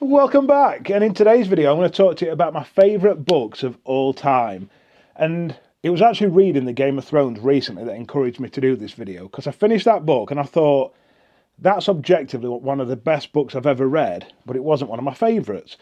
Welcome back, and in today's video I'm going to talk to you about my favourite books of all time. And it was actually reading the Game of Thrones recently that encouraged me to do this video, because I finished that book and I thought that's objectively one of the best books I've ever read, but it wasn't one of my favourites.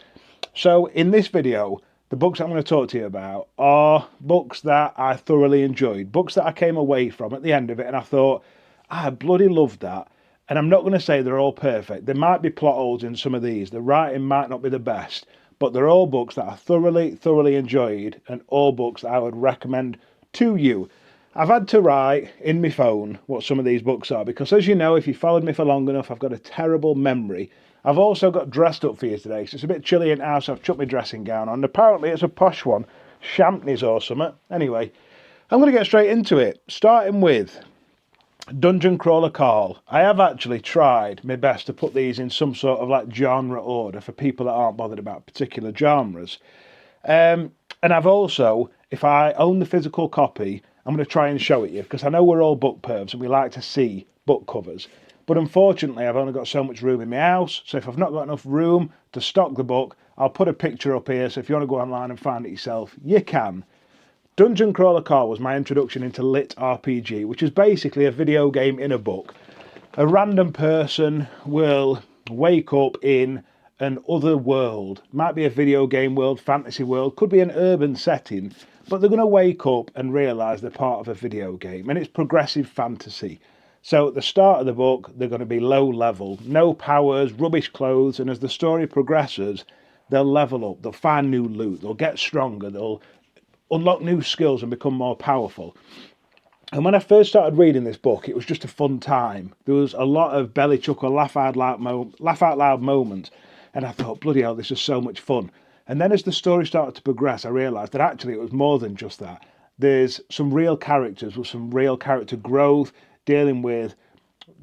So in this video, the books I'm going to talk to you about are books that I thoroughly enjoyed, books that I came away from at the end of it and I thought, I bloody loved that. And I'm not going to say they're all perfect. There might be plot holes in some of these. The writing might not be the best, but they're all books that I thoroughly enjoyed, and all books that I would recommend to you. I've had to write in my phone what some of these books are, because as you know, if you followed me for long enough, I've got a terrible memory. I've also got dressed up for you today, so it's a bit chilly in the house, so I've chucked my dressing gown on. Apparently it's a posh one, Champneys or something. Anyway, I'm going to get straight into it, starting with Dungeon Crawler Carl. I have actually tried my best to put these in some sort of like genre order for people that aren't bothered about particular genres. And I've also, if I own the physical copy, I'm going to try and show it you, because I know we're all book pervs and we like to see book covers. But unfortunately, I've only got so much room in my house, so if I've not got enough room to stock the book, I'll put a picture up here, so if you want to go online and find it yourself, you can. Dungeon Crawler Carl was my introduction into lit RPG, which is basically a video game in a book. A random person will wake up in an other world. Might be a video game world, fantasy world, could be an urban setting, but they're going to wake up and realise they're part of a video game, and it's progressive fantasy. So at the start of the book, they're going to be low level, no powers, rubbish clothes, and as the story progresses, they'll level up, they'll find new loot, they'll get stronger, they'll unlock new skills and become more powerful. And when I first started reading this book, it was just a fun time. There was a lot of belly chuckle, laugh out loud moments, and I thought, bloody hell, this is so much fun. And then as the story started to progress, I realised that actually it was more than just that. There's some real characters with some real character growth, dealing with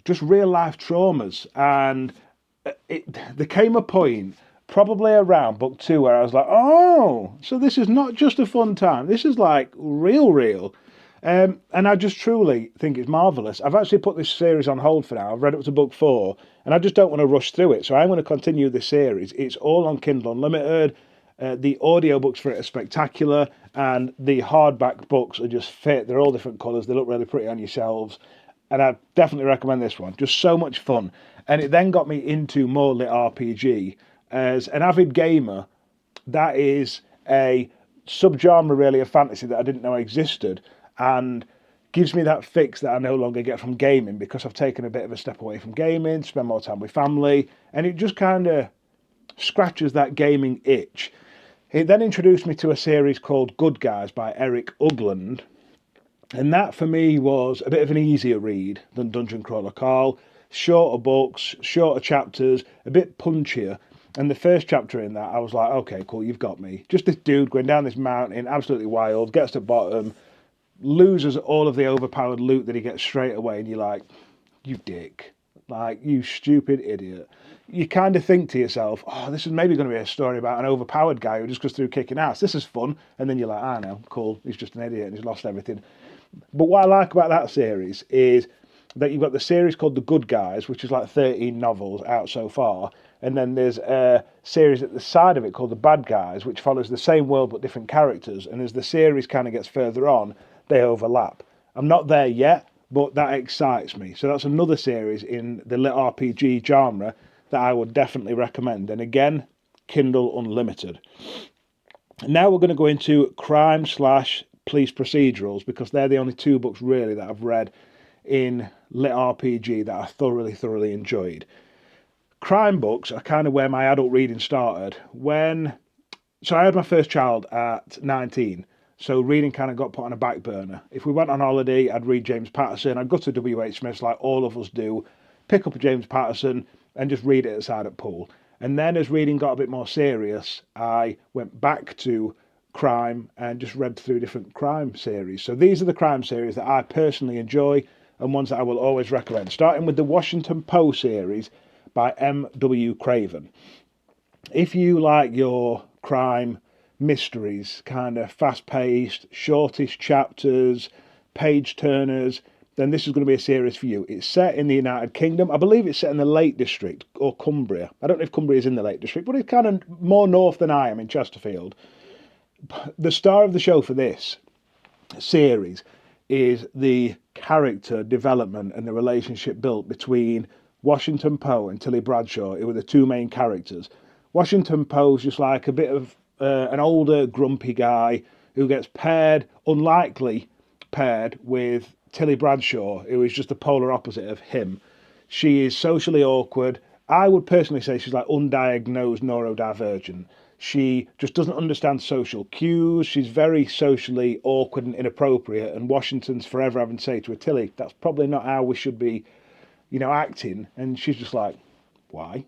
just real life traumas. And there came a point, probably around book 2, where I was like, oh, so this is not just a fun time. This is like real. And I just truly think it's marvellous. I've actually put this series on hold for now. I've read up to book 4, and I just don't want to rush through it. So I'm going to continue this series. It's all on Kindle Unlimited. The audiobooks for it are spectacular, and the hardback books are just fit. They're all different colours. They look really pretty on your shelves. And I definitely recommend this one. Just so much fun. And it then got me into more lit RPG. As an avid gamer, that is a subgenre really of fantasy that I didn't know existed, and gives me that fix that I no longer get from gaming, because I've taken a bit of a step away from gaming, spend more time with family, and it just kind of scratches that gaming itch. It then introduced me to a series called Good Guys by Eric Ugland, and that for me was a bit of an easier read than Dungeon Crawler Carl. Shorter books, shorter chapters, a bit punchier. And the first chapter in that, I was like, okay, cool, you've got me. Just this dude going down this mountain, absolutely wild, gets to the bottom, loses all of the overpowered loot that he gets straight away, and you're like, you dick. Like, you stupid idiot. You kind of think to yourself, oh, this is maybe going to be a story about an overpowered guy who just goes through kicking ass. This is fun. And then you're like, I know, cool, he's just an idiot and he's lost everything. But what I like about that series is that you've got the series called The Good Guys, which is like 13 novels out so far. And then there's a series at the side of it called The Bad Guys, which follows the same world but different characters. And as the series kind of gets further on, they overlap. I'm not there yet, but that excites me. So that's another series in the lit RPG genre that I would definitely recommend. And again, Kindle Unlimited. Now we're going to go into crime/police procedurals, because they're the only two books really that I've read in lit RPG that I thoroughly enjoyed. Crime books are kind of where my adult reading started. So I had my first child at 19, so reading kind of got put on a back burner. If we went on holiday, I'd read James Patterson. I'd go to W.H. Smith's like all of us do, pick up a James Patterson and just read it at the side at pool. And then as reading got a bit more serious, I went back to crime and just read through different crime series. So these are the crime series that I personally enjoy and ones that I will always recommend. Starting with the Washington Poe series by M.W. Craven. If you like your crime mysteries, kind of fast-paced, shortish chapters, page-turners, then this is going to be a series for you. It's set in the United Kingdom. I believe it's set in the Lake District or Cumbria. I don't know if Cumbria is in the Lake District, but it's kind of more north than I am in Chesterfield. The star of the show for this series is the character development and the relationship built between Washington Poe and Tilly Bradshaw, who were the two main characters. Washington Poe's just like a bit of an older, grumpy guy who gets unlikely paired with Tilly Bradshaw, who is just the polar opposite of him. She is socially awkward. I would personally say she's like undiagnosed neurodivergent. She just doesn't understand social cues. She's very socially awkward and inappropriate. And Washington's forever having to say to her, Tilly, that's probably not how we should be, acting. And she's just like, why?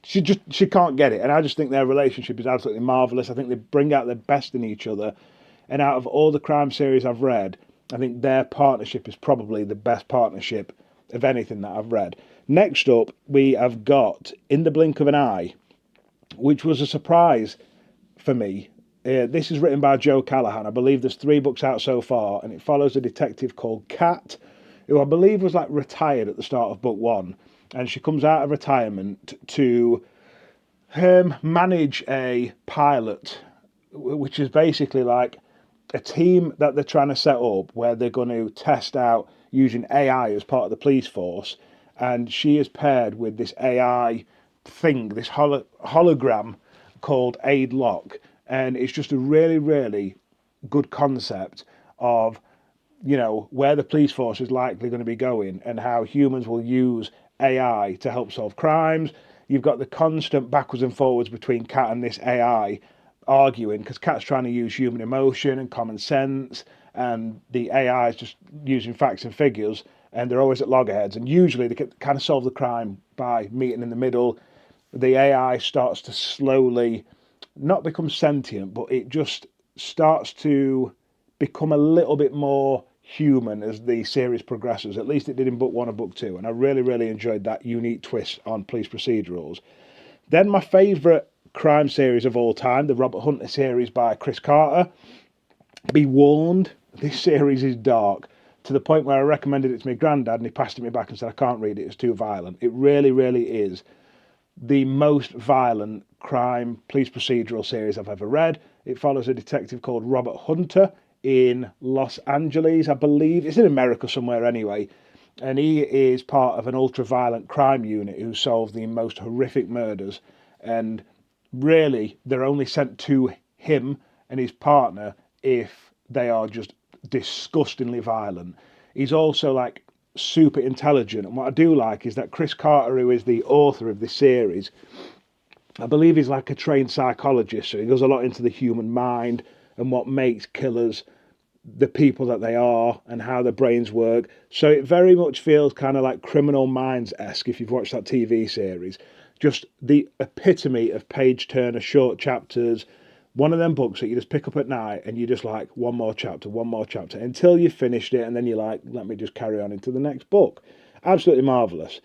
She can't get it. And I just think their relationship is absolutely marvellous. I think they bring out the best in each other. And out of all the crime series I've read, I think their partnership is probably the best partnership of anything that I've read. Next up, we have got In the Blink of an Eye, which was a surprise for me. This is written by Joe Callahan. I believe there's 3 books out so far, and it follows a detective called Kat, who I believe was like retired at the start of book 1. And she comes out of retirement to manage a pilot, which is basically like a team that they're trying to set up where they're going to test out using AI as part of the police force. And she is paired with this AI thing, this hologram called Aid Locke. And it's just a really, really good concept of, where the police force is likely going to be going and how humans will use AI to help solve crimes. You've got the constant backwards and forwards between Kat and this AI arguing, because Kat's trying to use human emotion and common sense, and the AI is just using facts and figures, and they're always at loggerheads. And usually they can kind of solve the crime by meeting in the middle. The AI starts to slowly not become sentient, but it just starts to become a little bit more human as the series progresses. At least it did in book 1 and book 2, and I really, really enjoyed that unique twist on police procedurals. Then my favourite crime series of all time, the Robert Hunter series by Chris Carter. Be warned, this series is dark, to the point where I recommended it to my granddad and he passed it me back and said I can't read it, it's too violent. It really, really is the most violent crime police procedural series I've ever read. It follows a detective called Robert Hunter in Los Angeles, I believe. It's in America somewhere anyway. And he is part of an ultra-violent crime unit who solve the most horrific murders. And really, they're only sent to him and his partner if they are just disgustingly violent. He's also like super intelligent. And what I do like is that Chris Carter, who is the author of this series, I believe he's like a trained psychologist. So he goes a lot into the human mind and what makes killers the people that they are and how their brains work. So it very much feels kind of like Criminal Minds-esque if you've watched that TV series. Just the epitome of page-turner short chapters. One of them books that you just pick up at night and you just like one more chapter until you've finished it, and then you're like, let me just carry on into the next book. Absolutely marvellous.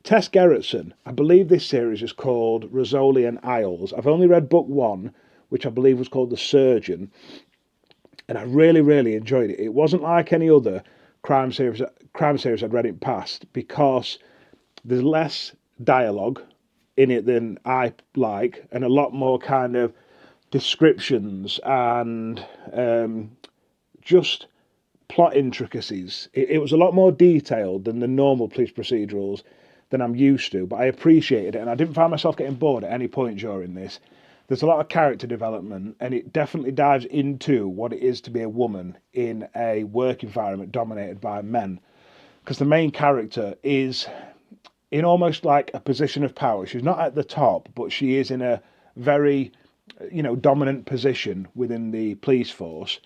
Tess Gerritsen, I believe this series is called Rizzoli and Isles. I've only read book 1, which I believe was called The Surgeon, and I really, really enjoyed it. It wasn't like any other crime series I'd read in past, because there's less dialogue in it than I like, and a lot more kind of descriptions and just plot intricacies. It was a lot more detailed than the normal police procedurals than I'm used to, but I appreciated it, and I didn't find myself getting bored at any point during this. There's a lot of character development, and it definitely dives into what it is to be a woman in a work environment dominated by men, because the main character is in almost like a position of power. She's not at the top, but she is in a very, dominant position within the police force,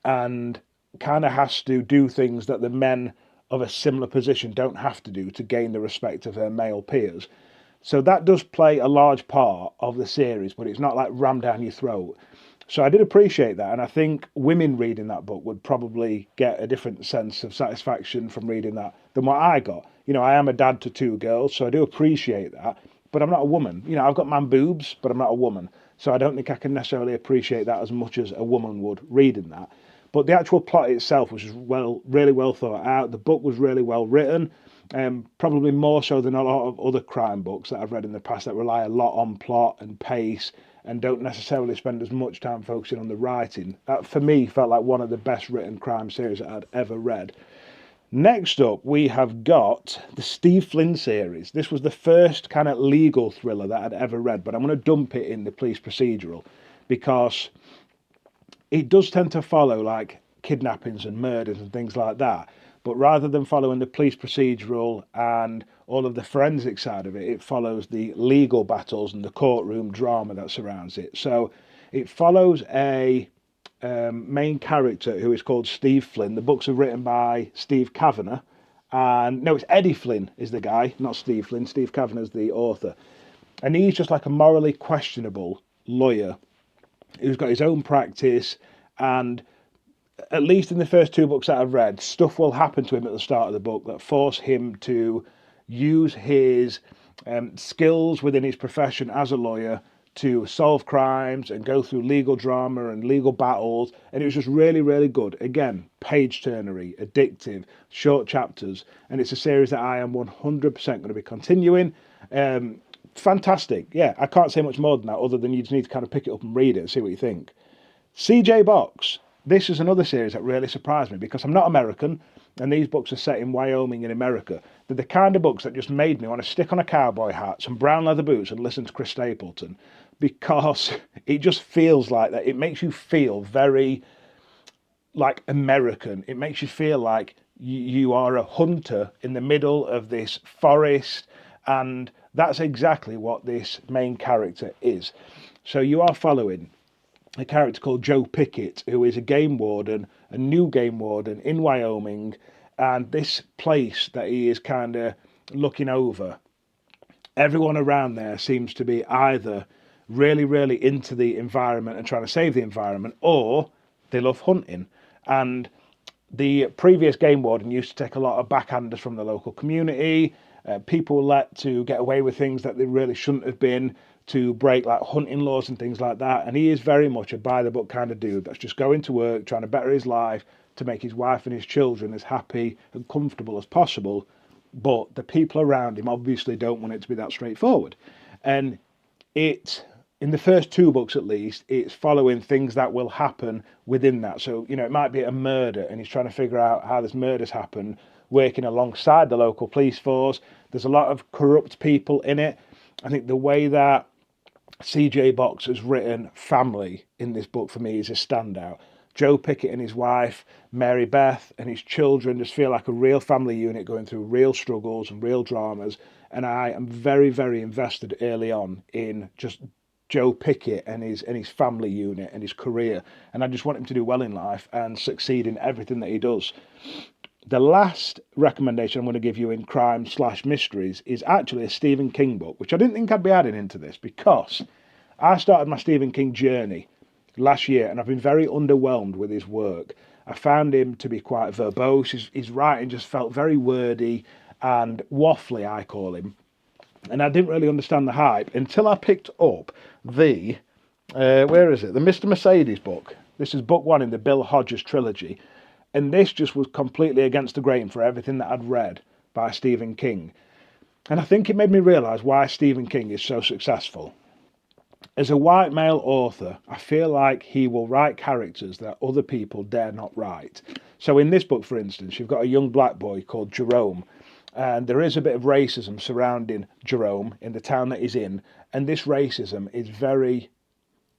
and kind of has to do things that the men of a similar position don't have to do to gain the respect of her male peers. So that does play a large part of the series, but it's not like rammed down your throat. So I did appreciate that, and I think women reading that book would probably get a different sense of satisfaction from reading that than what I got. I am a dad to 2 girls, so I do appreciate that, but I'm not a woman. I've got man boobs, but I'm not a woman. So I don't think I can necessarily appreciate that as much as a woman would reading that. But the actual plot itself was really well thought out. The book was really well written, probably more so than a lot of other crime books that I've read in the past that rely a lot on plot and pace and don't necessarily spend as much time focusing on the writing. That, for me, felt like one of the best written crime series that I'd ever read. Next up, we have got the Steve Flynn series. This was the first kind of legal thriller that I'd ever read, but I'm going to dump it in the police procedural because it does tend to follow like kidnappings and murders and things like that. But rather than following the police procedural and all of the forensic side of it, it follows the legal battles and the courtroom drama that surrounds it. So it follows a main character who is called Steve Flynn. The books are written by Steve Kavanagh. And no, it's Eddie Flynn is the guy, not Steve Flynn. Steve Kavanagh's the author. And he's just like a morally questionable lawyer who's got his own practice, and at least in the first two books that I've read, stuff will happen to him at the start of the book that force him to use his skills within his profession as a lawyer to solve crimes and go through legal drama and legal battles. And it was just really, really good. Again, page-turnery, addictive, short chapters. And it's a series that I am 100% going to be continuing. Fantastic. Yeah, I can't say much more than that other than you just need to kind of pick it up and read it and see what you think. CJ Box. This is another series that really surprised me because I'm not American and these books are set in Wyoming in America. They're the kind of books that just made me want to stick on a cowboy hat, some brown leather boots and listen to Chris Stapleton because it just feels like that. It makes you feel very like American. It makes you feel like you are a hunter in the middle of this forest, and that's exactly what this main character is. So you are following a character called Joe Pickett, who is a game warden, a new game warden in Wyoming, and this place that he is kind of looking over, everyone around there seems to be either really, really into the environment and trying to save the environment, or they love hunting. And the previous game warden used to take a lot of backhanders from the local community. People were let to get away with things that they really shouldn't have been, to break like hunting laws and things like that. And he is very much a by-the-book kind of dude that's just going to work, trying to better his life, to make his wife and his children as happy and comfortable as possible. But the people around him obviously don't want it to be that straightforward. And it, in the first two books at least, it's following things that will happen within that. So, you know, it might be a murder and he's trying to figure out how this murder's happened, working alongside the local police force. There's a lot of corrupt people in it. I think the way that CJ Box has written family in this book for me is a standout. Joe Pickett and his wife, Mary Beth, and his children just feel like a real family unit going through real struggles and real dramas. And I am very, very invested early on in just Joe Pickett and his family unit and his career. And I just want him to do well in life and succeed in everything that he does. The last recommendation I'm going to give you in crime/mysteries is actually a Stephen King book, which I didn't think I'd be adding into this because I started my Stephen King journey last year and I've been very underwhelmed with his work. I found him to be quite verbose. His writing just felt very wordy and waffly, I call him. And I didn't really understand the hype until I picked up the, the Mr. Mercedes book. This is book one in the Bill Hodges trilogy. And this just was completely against the grain for everything that I'd read by Stephen King. And I think it made me realise why Stephen King is so successful. As a white male author, I feel like he will write characters that other people dare not write. So in this book, for instance, you've got a young black boy called Jerome. And there is a bit of racism surrounding Jerome in the town that he's in. And this racism is very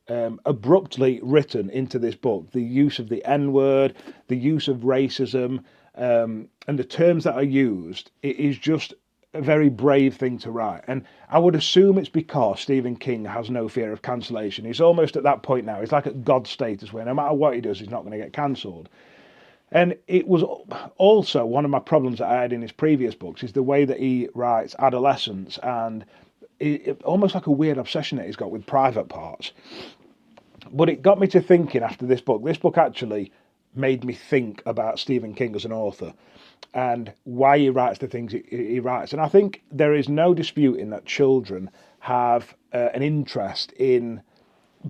abruptly written into this book. The use of the N-word, the use of racism, and the terms that are used, it is just a very brave thing to write. And I would assume it's because Stephen King has no fear of cancellation. He's almost at that point now. He's like at God status where no matter what he does, he's not going to get cancelled. And it was also one of my problems that I had in his previous books is the way that he writes adolescence and almost like a weird obsession that he's got with private parts. But it got me to thinking after this book. This book actually made me think about Stephen King as an author and why he writes the things he writes. And I think there is no disputing that children have an interest in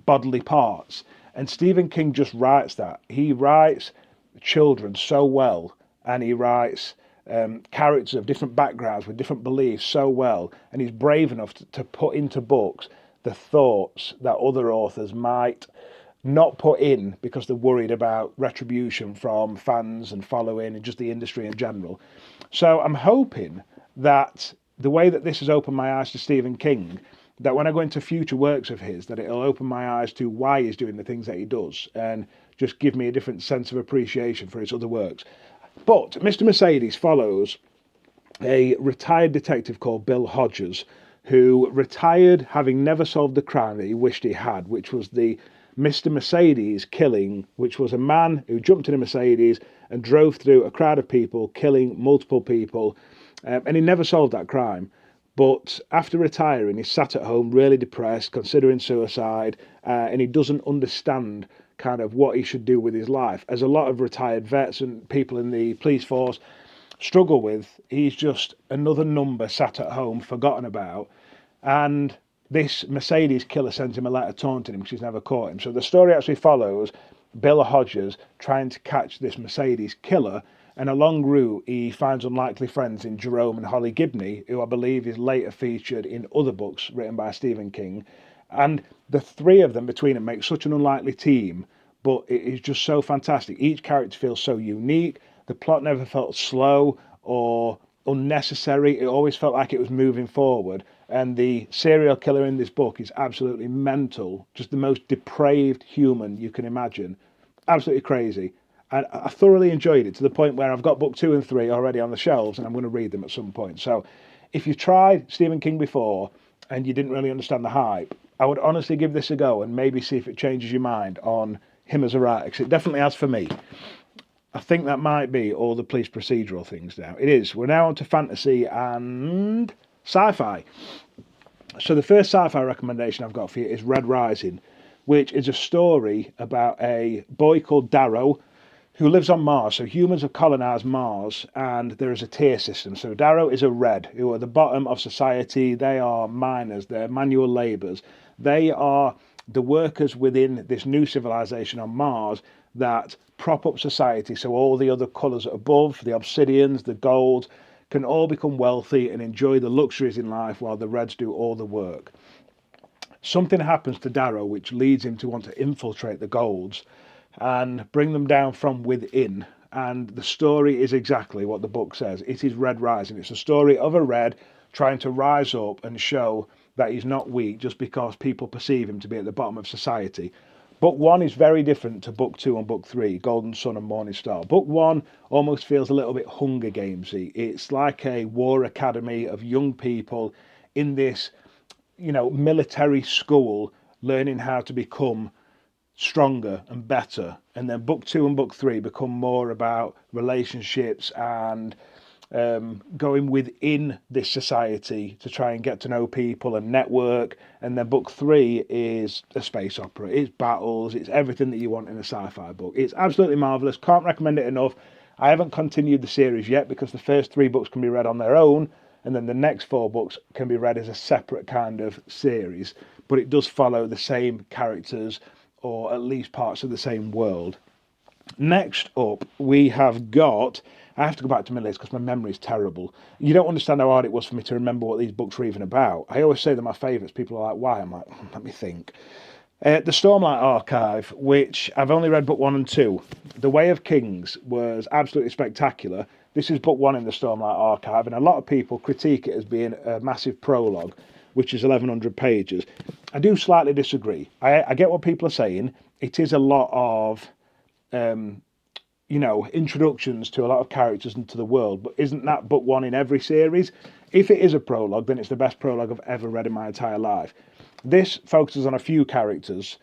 bodily parts. And Stephen King just writes that. He writes children so well, and he writes characters of different backgrounds with different beliefs so well, and he's brave enough to put into books the thoughts that other authors might not put in because they're worried about retribution from fans and following and just the industry in general. So I'm hoping that the way that this has opened my eyes to Stephen King, that when I go into future works of his, that it'll open my eyes to why he's doing the things that he does and just give me a different sense of appreciation for his other works. But Mr. Mercedes follows a retired detective called Bill Hodges, who retired having never solved the crime that he wished he had, which was the Mr. Mercedes killing, which was a man who jumped in a Mercedes and drove through a crowd of people, killing multiple people, and he never solved that crime. But after retiring, he's sat at home really depressed, considering suicide, and he doesn't understand kind of what he should do with his life. As a lot of retired vets and people in the police force struggle with, he's just another number sat at home, forgotten about. And this Mercedes killer sends him a letter taunting him because he's never caught him. So the story actually follows Bill Hodges trying to catch this Mercedes killer, and along route he finds unlikely friends in Jerome and Holly Gibney, who I believe is later featured in other books written by Stephen King. And the three of them between them make such an unlikely team, but it is just so fantastic. Each character feels so unique. The plot never felt slow or unnecessary. It always felt like it was moving forward. And the serial killer in this book is absolutely mental, just the most depraved human you can imagine. Absolutely crazy. And I thoroughly enjoyed it to the point where I've got book 2 and 3 already on the shelves and I'm going to read them at some point. So if you tried Stephen King before and you didn't really understand the hype, I would honestly give this a go and maybe see if it changes your mind on him as a writer, because it definitely has for me. I think that might be all the police procedural things now. It is. We're now on to fantasy and sci-fi. So the first sci-fi recommendation I've got for you is Red Rising, which is a story about a boy called Darrow who lives on Mars. So humans have colonized Mars and there is a tier system. So Darrow is a red, who are the bottom of society. They are miners, they're manual labourers. They are the workers within this new civilization on Mars that prop up society, so all the other colours above, the obsidians, the golds, can all become wealthy and enjoy the luxuries in life while the reds do all the work. Something happens to Darrow which leads him to want to infiltrate the golds and bring them down from within. And the story is exactly what the book says. It is Red Rising. It's a story of a red trying to rise up and show that he's not weak just because people perceive him to be at the bottom of society. Book 1 is very different to book 2 and book 3, Golden Sun and Morning Star. Book 1 almost feels a little bit Hunger Gamesy. It's like a war academy of young people in this, military school learning how to become stronger and better. And then book 2 and book 3 become more about relationships and going within this society to try and get to know people and network. And then book 3 is a space opera. It's battles. It's everything that you want in a sci-fi book. It's absolutely marvellous. Can't recommend it enough. I haven't continued the series yet because the first 3 books can be read on their own, and then the next 4 books can be read as a separate kind of series. But it does follow the same characters, or at least parts of the same world. Next up, we have got... I have to go back to my list because my memory is terrible. You don't understand how hard it was for me to remember what these books were even about. I always say they're my favourites. People are like, why? I'm like, let me think. The Stormlight Archive, which I've only read book 1 and 2. The Way of Kings was absolutely spectacular. This is book 1 in the Stormlight Archive, and a lot of people critique it as being a massive prologue, which is 1,100 pages. I do slightly disagree. I get what people are saying. It is a lot of... introductions to a lot of characters into the world, but isn't that book 1 in every series? If it is a prologue, then it's the best prologue I've ever read in my entire life. This focuses on a few characters,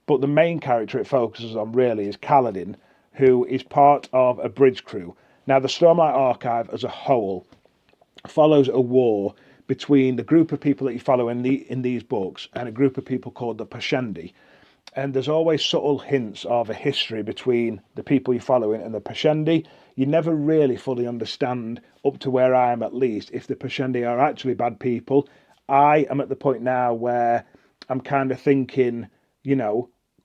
but the main character it focuses on really is Kaladin, who is part of a bridge crew. Now, the Stormlight Archive as a whole follows a war between the group of people that you follow in these books and a group of people called the Pashendi. And there's always subtle hints of a history between the people you're following and the Pashendi. You never really fully understand, up to where I am at least, if the Pashendi are actually bad people. I am at the point now where I'm kind of thinking,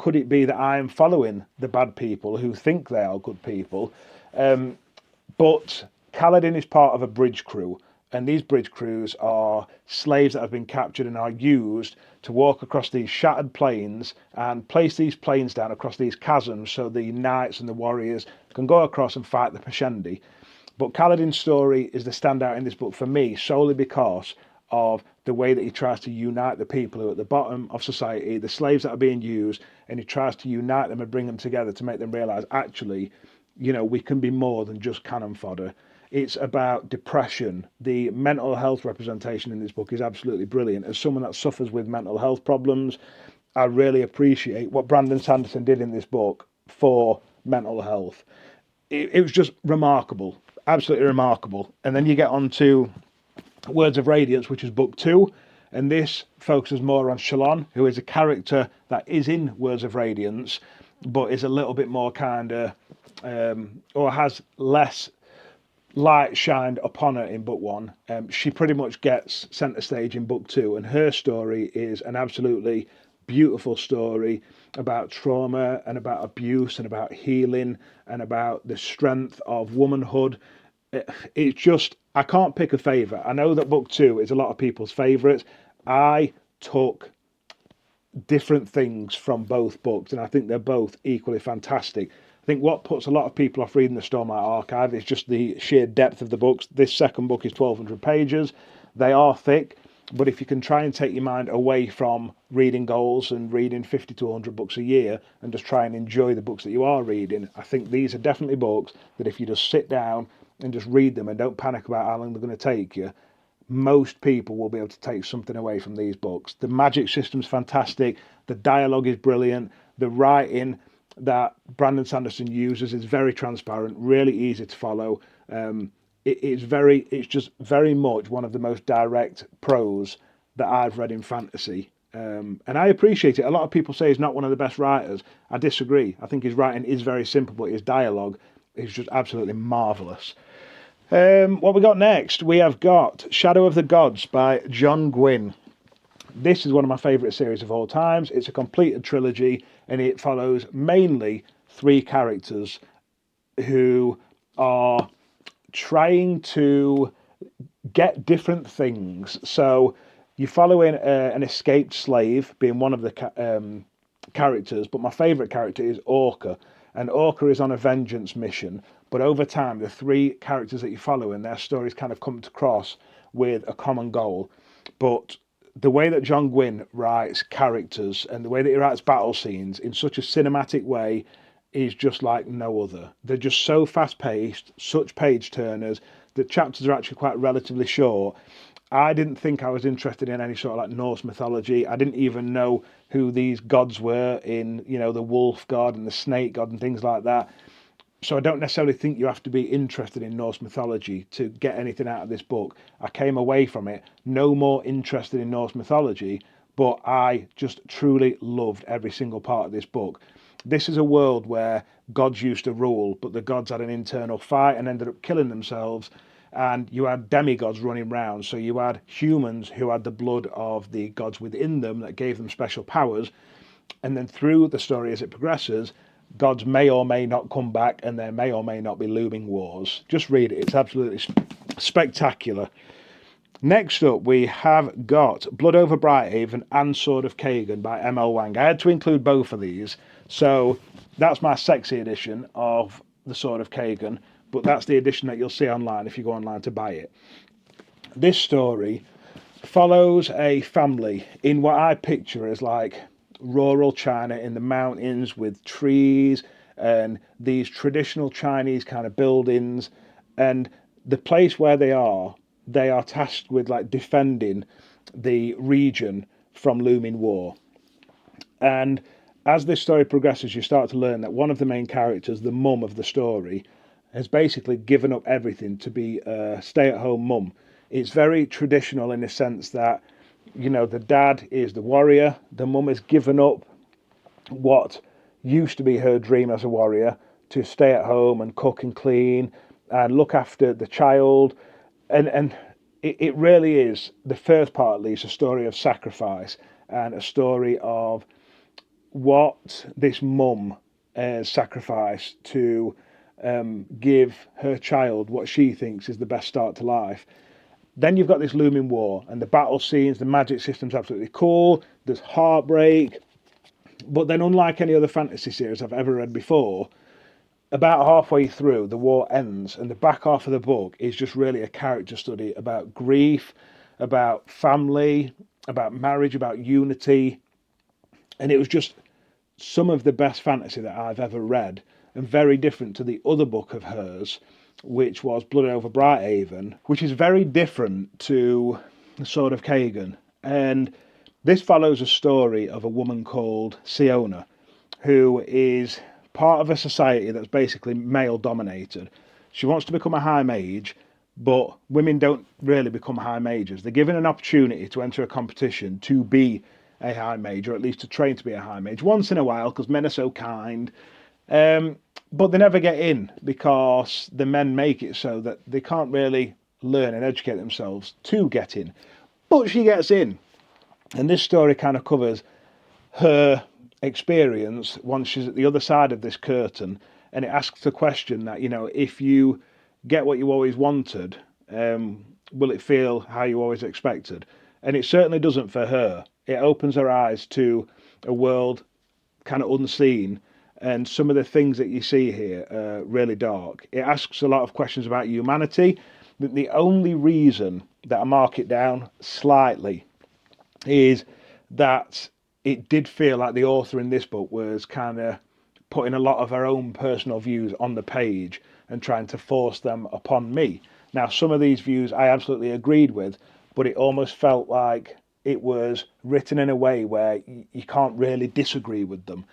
could it be that I am following the bad people who think they are good people? But Kaladin is part of a bridge crew, and these bridge crews are slaves that have been captured and are used to walk across these shattered plains and place these planes down across these chasms so the knights and the warriors can go across and fight the Pashendi. But Kaladin's story is the standout in this book for me solely because of the way that he tries to unite the people who are at the bottom of society, the slaves that are being used, and he tries to unite them and bring them together to make them realise, actually, we can be more than just cannon fodder. It's about depression. The mental health representation in this book is absolutely brilliant. As someone that suffers with mental health problems, I really appreciate what Brandon Sanderson did in this book for mental health. It was just remarkable, absolutely remarkable. And then you get on to Words of Radiance, which is book 2, and this focuses more on Shalon, who is a character that is in Words of Radiance, but is a little bit more kind of, or has less light shined upon her in book 1. She pretty much gets centre stage in book 2, and her story is an absolutely beautiful story about trauma and about abuse and about healing and about the strength of womanhood. It's just, I can't pick a favourite. I know that book 2 is a lot of people's favourites. I took different things from both books, and I think they're both equally fantastic. I think what puts a lot of people off reading the Stormlight Archive is just the sheer depth of the books. This second book is 1,200 pages. They are thick, but if you can try and take your mind away from reading goals and reading 50 to 100 books a year and just try and enjoy the books that you are reading, I think these are definitely books that if you just sit down and just read them and don't panic about how long they're going to take you, most people will be able to take something away from these books. The magic system's fantastic. The dialogue is brilliant. The writing that Brandon Sanderson uses is very transparent, really easy to follow. It's just very much one of the most direct prose that I've read in fantasy. And I appreciate it. A lot of people say he's not one of the best writers. I disagree. I think his writing is very simple, but his dialogue is just absolutely marvellous. What we got next? We have got Shadow of the Gods by John Gwynne. This is one of my favourite series of all times. It's a completed trilogy, and it follows mainly 3 characters who are trying to get different things. So you follow in an escaped slave being one of the characters, but my favourite character is Orca, and Orca is on a vengeance mission. But over time, the 3 characters that you follow in their stories kind of come to cross with a common goal. But the way that John Gwynne writes characters and the way that he writes battle scenes in such a cinematic way is just like no other. They're just so fast-paced, such page-turners. The chapters are actually quite relatively short. I didn't think I was interested in any sort of like Norse mythology. I didn't even know who these gods were in, the wolf god and the snake god and things like that. So I don't necessarily think you have to be interested in Norse mythology to get anything out of this book. I came away from it no more interested in Norse mythology, but I just truly loved every single part of this book. This is a world where gods used to rule, but the gods had an internal fight and ended up killing themselves, and you had demigods running around. So you had humans who had the blood of the gods within them that gave them special powers, and then through the story as it progresses, gods may or may not come back, and there may or may not be looming wars. Just read it. It's absolutely spectacular. Next up, we have got Blood Over Brighthaven and Sword of Kagan by M.L. Wang. I had to include both of these, so that's my sexy edition of The Sword of Kagan, but that's the edition that you'll see online if you go online to buy it. This story follows a family in what I picture as like rural China in the mountains with trees and these traditional Chinese kind of buildings, and the place where they are tasked with like defending the region from looming war. And as this story progresses, you start to learn that one of the main characters, the mum of the story, has basically given up everything to be a stay-at-home mum. It's very traditional in the sense that the dad is the warrior, the mum has given up what used to be her dream as a warrior to stay at home and cook and clean and look after the child. And it really is, the first part at least, a story of sacrifice and a story of what this mum sacrificed to give her child what she thinks is the best start to life. Then you've got this looming war, and the battle scenes, the magic system's absolutely cool. There's heartbreak. But then, unlike any other fantasy series I've ever read before, about halfway through, the war ends, and the back half of the book is just really a character study about grief, about family, about marriage, about unity. And it was just some of the best fantasy that I've ever read, and very different to the other book of hers, which was Blood Over Brighthaven, which is very different to The Sword of Kagan. And this follows a story of a woman called Siona, who is part of a society that's basically male dominated. She wants to become a high mage, but women don't really become high mages. They're given an opportunity to enter a competition to be a high mage, or at least to train to be a high mage once in a while, because men are so kind. But they never get in because the men make it so that they can't really learn and educate themselves to get in. But she gets in. And this story kind of covers her experience once she's at the other side of this curtain, and it asks the question that, if you get what you always wanted, will it feel how you always expected? And it certainly doesn't for her. It opens her eyes to a world kind of unseen, and some of the things that you see here are really dark. It asks a lot of questions about humanity. The only reason that I mark it down slightly is that it did feel like the author in this book was kind of putting a lot of her own personal views on the page and trying to force them upon me. Now, some of these views I absolutely agreed with, but it almost felt like it was written in a way where you can't really disagree with them.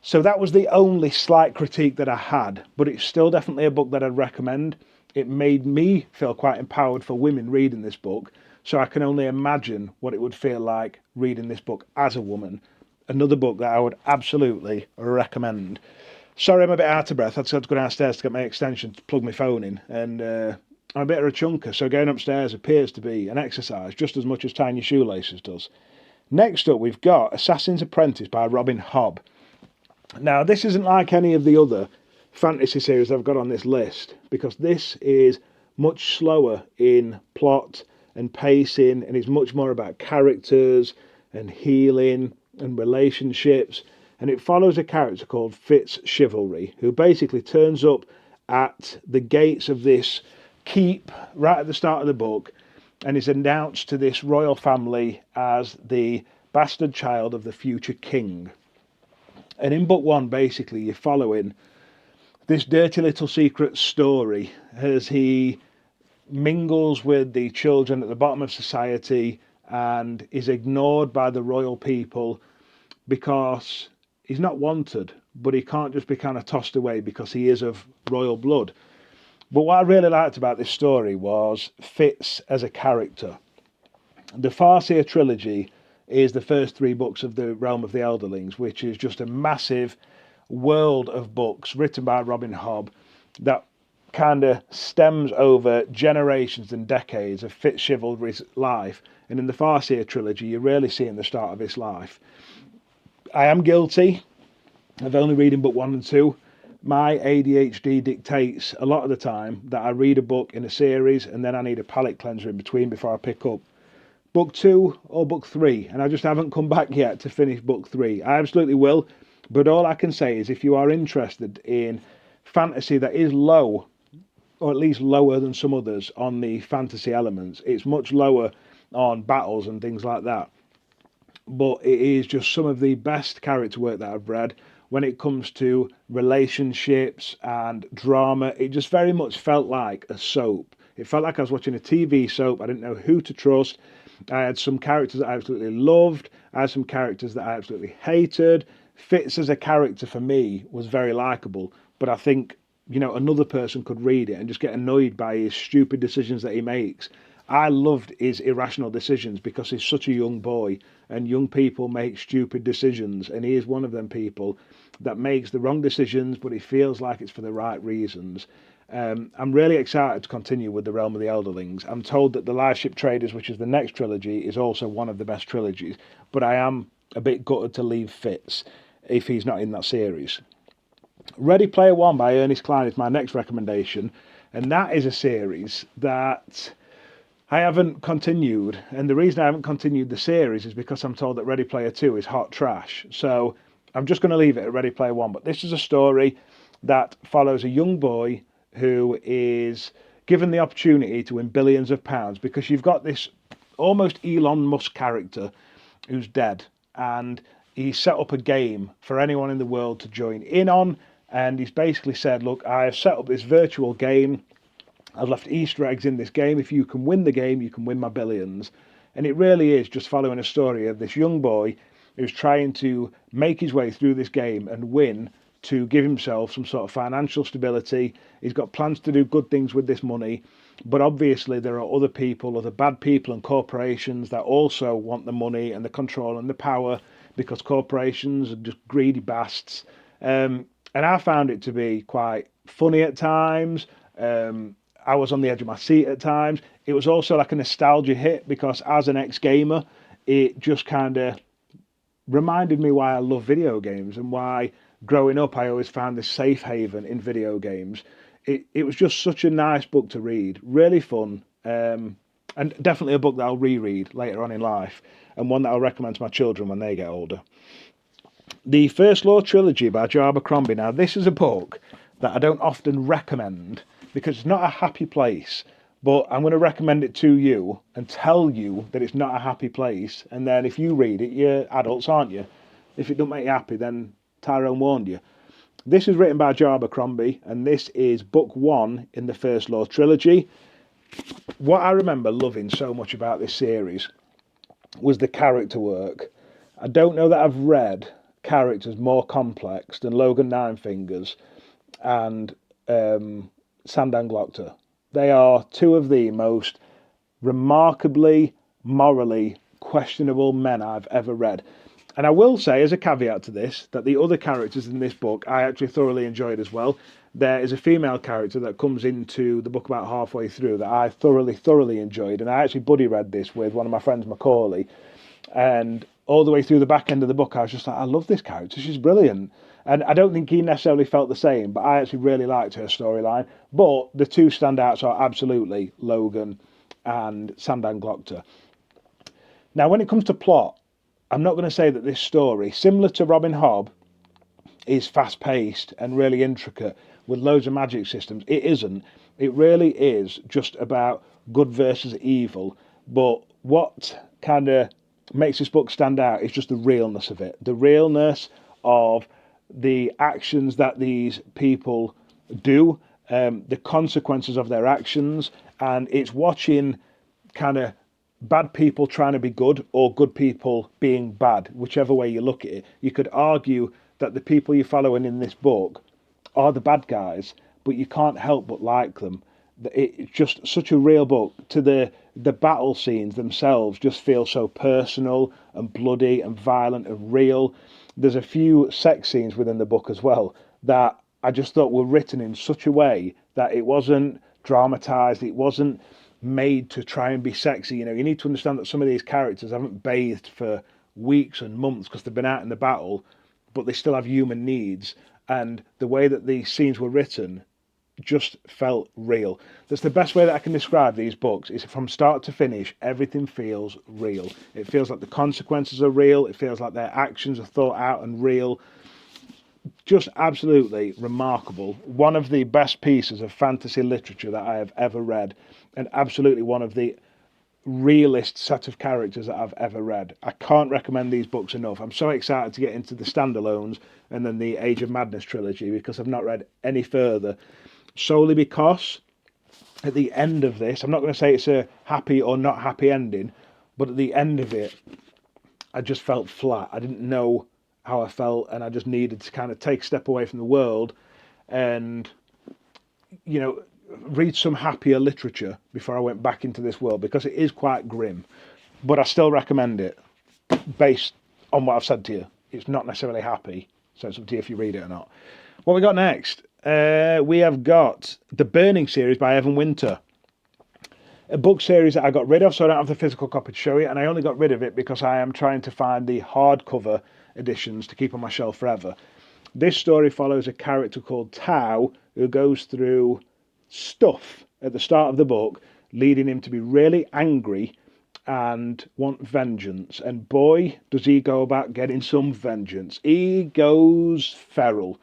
So that was the only slight critique that I had, but it's still definitely a book that I'd recommend. It made me feel quite empowered for women reading this book, so I can only imagine what it would feel like reading this book as a woman. Another book that I would absolutely recommend. Sorry, I'm a bit out of breath. I had to go downstairs to get my extension to plug my phone in, and I'm a bit of a chunker, so going upstairs appears to be an exercise just as much as tying your shoelaces does. Next up, we've got Assassin's Apprentice by Robin Hobb. Now, this isn't like any of the other fantasy series I've got on this list, because this is much slower in plot and pacing, and it's much more about characters and healing and relationships. And it follows a character called Fitz Chivalry, who basically turns up at the gates of this keep right at the start of the book, and is announced to this royal family as the bastard child of the future king. And in book one, basically, you're following this dirty little secret story as he mingles with the children at the bottom of society and is ignored by the royal people because he's not wanted, but he can't just be kind of tossed away because he is of royal blood. But what I really liked about this story was Fitz as a character. The Farseer trilogy is the first three books of the Realm of the Elderlings, which is just a massive world of books written by Robin Hobb that kind of stems over generations and decades of Fitz Chivalry's life. And in the Farseer trilogy, you're really seeing the start of his life. I am guilty of only reading book 1 and 2. My ADHD dictates a lot of the time that I read a book in a series and then I need a palate cleanser in between before I pick up book 2 or book 3, and I just haven't come back yet to finish book 3. I absolutely will, but all I can say is if you are interested in fantasy that is low, or at least lower than some others on the fantasy elements, it's much lower on battles and things like that, but it is just some of the best character work that I've read. When it comes to relationships and drama, it just very much felt like a soap. It felt like I was watching a TV soap. I didn't know who to trust. I had some characters that I absolutely loved. I had some characters that I absolutely hated. Fitz as a character for me was very likeable, but I think, another person could read it and just get annoyed by his stupid decisions that he makes. I loved his irrational decisions because he's such a young boy and young people make stupid decisions, and he is one of them people that makes the wrong decisions, but he feels like it's for the right reasons. I'm really excited to continue with the Realm of the Elderlings. I'm told that the Live Ship Traders, which is the next trilogy, is also one of the best trilogies, but I am a bit gutted to leave Fitz. if he's not in that series. Ready Player One by Ernest Cline is my next recommendation, and that is a series that I haven't continued, and the reason I haven't continued the series is because I'm told that Ready Player 2 is hot trash. So I'm just going to leave it at Ready Player 1. But this is a story that follows a young boy who is given the opportunity to win billions of pounds, because you've got this almost Elon Musk character who's dead, and he set up a game for anyone in the world to join in on, and he's basically said, look, I have set up this virtual game. I've left Easter eggs in this game. If you can win the game, you can win my billions. And it really is just following a story of this young boy who's trying to make his way through this game and win to give himself some sort of financial stability. He's got plans to do good things with this money, but obviously there are other people, other bad people and corporations that also want the money and the control and the power, because corporations are just greedy bastards. And I found it to be quite funny at times. I was on the edge of my seat at times. It was also like a nostalgia hit, because as an ex-gamer, it just kind of reminded me why I love video games and why growing up I always found this safe haven in video games. It was just such a nice book to read, really fun, and definitely a book that I'll reread later on in life, and one that I'll recommend to my children when they get older. The First Law Trilogy by Joe Abercrombie. Now, this is a book that I don't often recommend because it's not a happy place, but I'm going to recommend it to you and tell you that it's not a happy place, and then if you read it, you're adults, aren't you? If it don't make you happy, then Tyrone warned you. This is written by Joe Abercrombie, and this is book 1 in the First Law Trilogy. What I remember loving so much about this series was the character work. I don't know that I've read characters more complex than Logan Ninefingers and Sandan Glockter. They are two of the most remarkably morally questionable men I've ever read. And I will say, as a caveat to this, that the other characters in this book I actually thoroughly enjoyed as well. There is a female character that comes into the book about halfway through that I thoroughly enjoyed, and I actually buddy read this with one of my friends, Macaulay, and all the way through the back end of the book I was just like, I love this character, she's brilliant. And I don't think he necessarily felt the same, but I actually really liked her storyline. But the two standouts are absolutely Logan and Sandan Glockter. Now, when it comes to plot, I'm not going to say that this story, similar to Robin Hobb, is fast-paced and really intricate with loads of magic systems. It isn't. It really is just about good versus evil. But what kind of makes this book stand out is just the realness of it. The realness of the actions that these people do, the consequences of their actions, and it's watching kind of bad people trying to be good or good people being bad, whichever way you look at it. You could argue that the people you're following in this book are the bad guys, but you can't help but like them. It's just such a real book. To the battle scenes themselves just feel so personal and bloody and violent and real. There's a few sex scenes within the book as well that I just thought were written in such a way that it wasn't dramatized, it wasn't made to try and be sexy. You know, you need to understand that some of these characters haven't bathed for weeks and months because they've been out in the battle, but they still have human needs, and the way that these scenes were written just felt real. That's the best way that I can describe these books, is from start to finish, everything feels real. It feels like the consequences are real. It feels like their actions are thought out and real. Just absolutely remarkable. One of the best pieces of fantasy literature that I have ever read, and absolutely one of the realist set of characters that I've ever read. I can't recommend these books enough. I'm so excited to get into the standalones and then the Age of Madness trilogy, because I've not read any further, solely because at the end of this, I'm not going to say it's a happy or not happy ending, but at the end of it, I just felt flat. I didn't know how I felt, and I just needed to kind of take a step away from the world and, you know, read some happier literature before I went back into this world, because it is quite grim. But I still recommend it based on what I've said to you. It's not necessarily happy, so it's up to you if you read it or not. What we got next? We have got The Burning series by Evan Winter. A book series that I got rid of, so I don't have the physical copy to show you, and I only got rid of it because I am trying to find the hardcover editions to keep on my shelf forever. This story follows a character called Tao who goes through stuff at the start of the book, leading him to be really angry and want vengeance. And boy, does he go about getting some vengeance. He goes feral,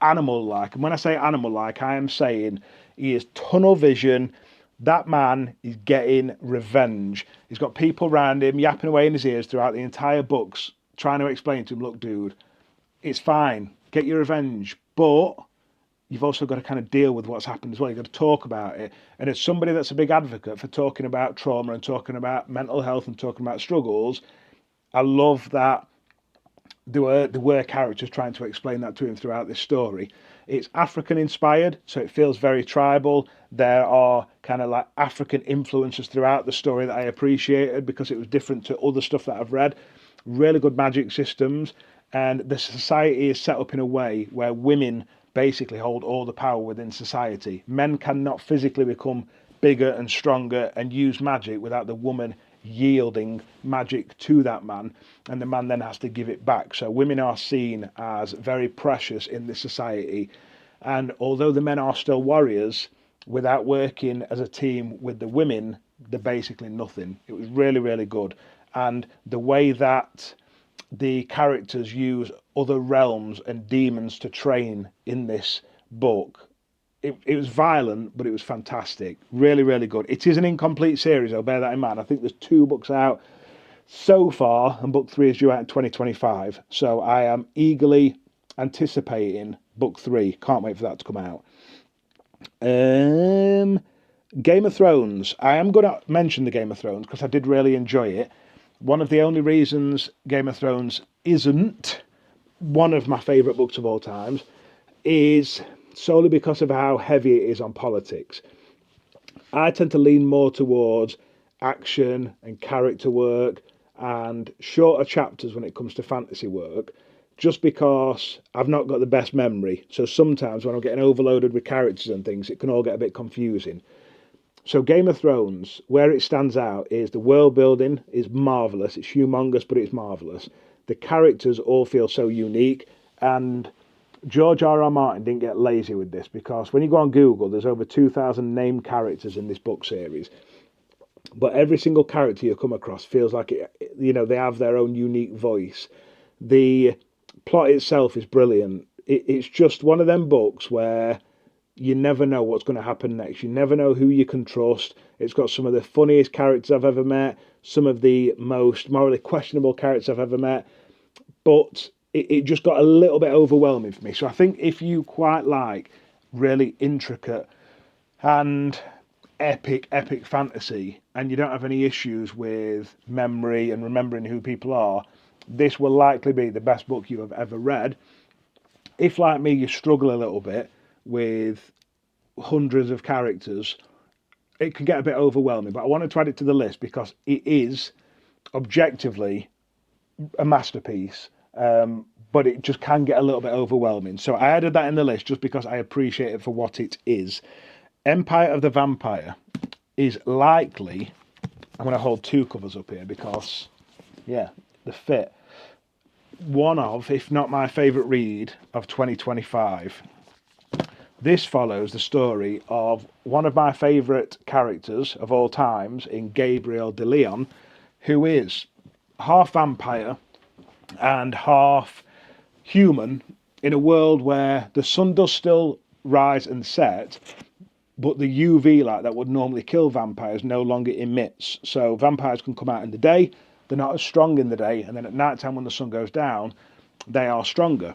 animal-like. And when I say animal-like, I am saying he is tunnel vision. That man is getting revenge. He's got people around him yapping away in his ears throughout the entire books, trying to explain to him, look, dude, it's fine. Get your revenge. But you've also got to kind of deal with what's happened as well. You've got to talk about it. And as somebody that's a big advocate for talking about trauma and talking about mental health and talking about struggles, I love that there were characters trying to explain that to him throughout this story. It's African inspired, so it feels very tribal. There are kind of like African influences throughout the story that I appreciated because it was different to other stuff that I've read. Really good magic systems, and the society is set up in a way where women basically hold all the power within society. Men cannot physically become bigger and stronger and use magic without the woman yielding magic to that man, and the man then has to give it back. So women are seen as very precious in this society, and although the men are still warriors, without working as a team with the women, they're basically nothing. It was really, really good. And the way that the characters use other realms and demons to train in this book, it was violent, but it was fantastic. Really, really good. It is an incomplete series, I'll bear that in mind. I think there's 2 books out so far, and book 3 is due out in 2025. So I am eagerly anticipating book 3. Can't wait for that to come out. Game of Thrones. I am going to mention the Game of Thrones because I did really enjoy it. One of the only reasons Game of Thrones isn't one of my favourite books of all times is solely because of how heavy it is on politics. I tend to lean more towards action and character work and shorter chapters when it comes to fantasy work, just because I've not got the best memory. So sometimes when I'm getting overloaded with characters and things, it can all get a bit confusing. So Game of Thrones, where it stands out is the world building is marvellous. It's humongous, but it's marvellous. The characters all feel so unique, and George R.R. Martin didn't get lazy with this, because when you go on Google, there's over 2,000 named characters in this book series. But every single character you come across feels like they have their own unique voice. The plot itself is brilliant. It's just one of them books where you never know what's going to happen next. You never know who you can trust. It's got some of the funniest characters I've ever met, some of the most morally questionable characters I've ever met, but it just got a little bit overwhelming for me. So I think if you quite like really intricate and epic fantasy, and you don't have any issues with memory and remembering who people are, this will likely be the best book you have ever read. If, like me, you struggle a little bit with hundreds of characters, it can get a bit overwhelming. But I wanted to add it to the list because it is objectively a masterpiece. But it just can get a little bit overwhelming. So I added that in the list just because I appreciate it for what it is. Empire of the Vampire is likely, I'm going to hold 2 covers up here because, yeah, the fit. One of, if not my favourite read of 2025. This follows the story of one of my favourite characters of all times in Gabriel de Leon, who is half vampire and half human in a world where the sun does still rise and set, but the UV light that would normally kill vampires no longer emits. So vampires can come out in the day, they're not as strong in the day, and then at night time when the sun goes down, they are stronger.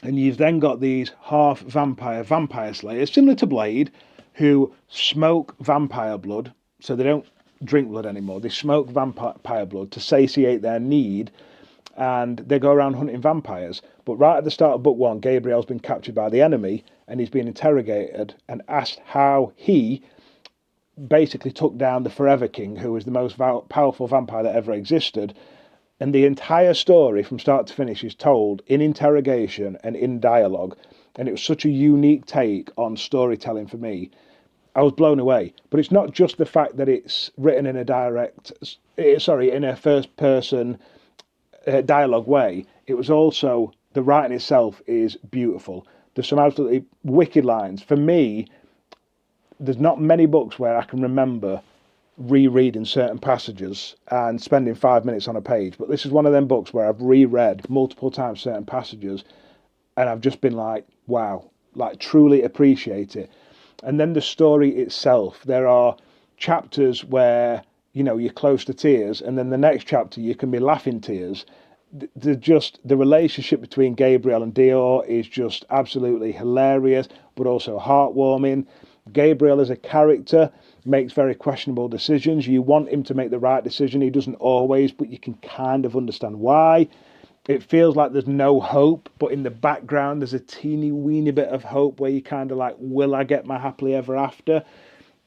And you've then got these half vampire slayers, similar to Blade, who smoke vampire blood, so they don't drink blood anymore. They smoke vampire blood to satiate their need, and they go around hunting vampires. But right at the start of book 1, Gabriel's been captured by the enemy, and he's been interrogated and asked how he basically took down the Forever King, who was the most powerful vampire that ever existed. And the entire story from start to finish is told in interrogation and in dialogue. And it was such a unique take on storytelling for me. I was blown away. But it's not just the fact that it's written in a first person dialogue way. it was also, the writing itself is beautiful. There's some absolutely wicked lines. For me, there's not many books where I can remember rereading certain passages and spending 5 minutes on a page, but this is one of them books where I've reread multiple times certain passages and I've just been like, wow, like truly appreciate it. And then the story itself, there are chapters where, you know, you're close to tears, and then the next chapter you can be laughing tears. The relationship between Gabriel and Dior is just absolutely hilarious, but also heartwarming. Gabriel as a character makes very questionable decisions. You want him to make the right decision. He doesn't always, but you can kind of understand why. It feels like there's no hope, but in the background there's a teeny weeny bit of hope where you kind of like, will I get my happily ever after?